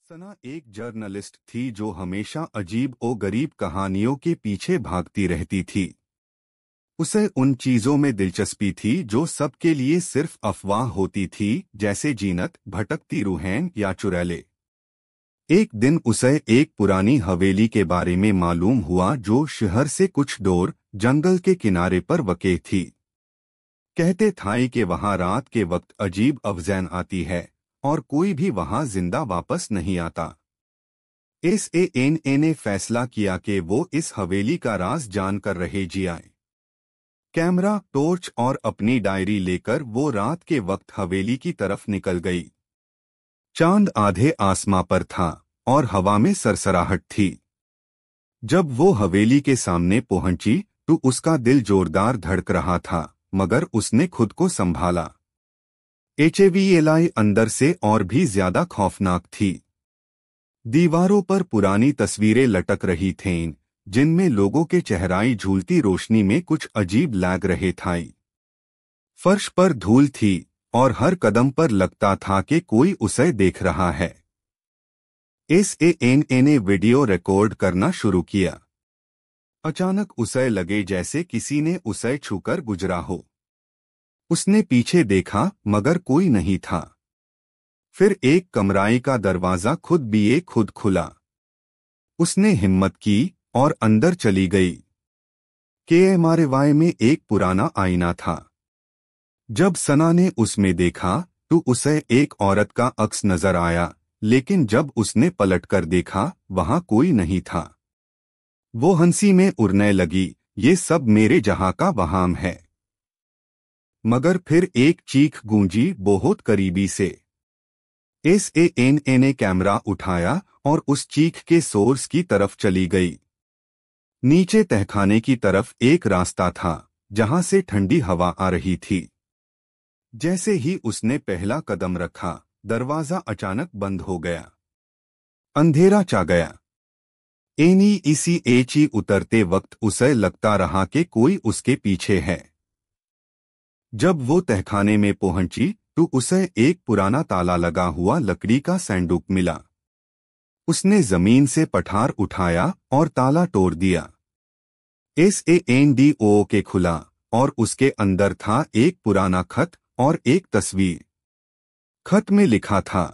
सना एक जर्नलिस्ट थी जो हमेशा अजीब और गरीब कहानियों के पीछे भागती रहती थी। उसे उन चीजों में दिलचस्पी थी जो सबके लिए सिर्फ अफवाह होती थी, जैसे जीनत, भटकती रूहें या चुड़ैलें। एक दिन उसे एक पुरानी हवेली के बारे में मालूम हुआ जो शहर से कुछ दूर जंगल के किनारे पर वाक़ थी। कहते थे कि वहां रात के वक्त अजीब आवाज़ें आती है और कोई भी वहां जिंदा वापस नहीं आता। एसएएनए ने फैसला किया कि वो इस हवेली का राज जानकर रहे जियाए। कैमरा, टॉर्च और अपनी डायरी लेकर वो रात के वक्त हवेली की तरफ निकल गई। चांद आधे आसमां पर था और हवा में सरसराहट थी। जब वो हवेली के सामने पहुंची तो उसका दिल जोरदार धड़क रहा था, मगर उसने खुद को संभाला। एचवीएलआई अंदर से और भी ज्यादा खौफनाक थी। दीवारों पर पुरानी तस्वीरें लटक रही थीं, जिनमें लोगों के चेहराई झूलती रोशनी में कुछ अजीब लग रहे थे। फर्श पर धूल थी और हर कदम पर लगता था कि कोई उसे देख रहा है। एसएएनए ने वीडियो रिकॉर्ड करना शुरू किया। अचानक उसे लगे जैसे किसी ने उसे छूकर गुजरा हो। उसने पीछे देखा मगर कोई नहीं था। फिर एक कमराई का दरवाजा खुद खुला। उसने हिम्मत की और अंदर चली गई। कैमरे में एक पुराना आईना था। जब सना ने उसमें देखा तो उसे एक औरत का अक्स नजर आया, लेकिन जब उसने पलटकर देखा वहां कोई नहीं था। वो हंसी में उड़ने लगी, ये सब मेरे जहां का वहाम है। मगर फिर एक चीख गूंजी बहुत करीबी से। एसएएनए ने कैमरा उठाया और उस चीख के सोर्स की तरफ चली गई। नीचे तहखाने की तरफ एक रास्ता था जहां से ठंडी हवा आ रही थी। जैसे ही उसने पहला कदम रखा, दरवाजा अचानक बंद हो गया। अंधेरा छा गया। एनईसीएची उतरते वक्त उसे लगता रहा कि कोई उसके पीछे है। जब वो तहखाने में पहुंची तो उसे एक पुराना ताला लगा हुआ लकड़ी का सैंडुक मिला। उसने जमीन से पठार उठाया और ताला तोड़ दिया। एसएएनडीओ के खुला और उसके अंदर था एक पुराना खत और एक तस्वीर। खत में लिखा था,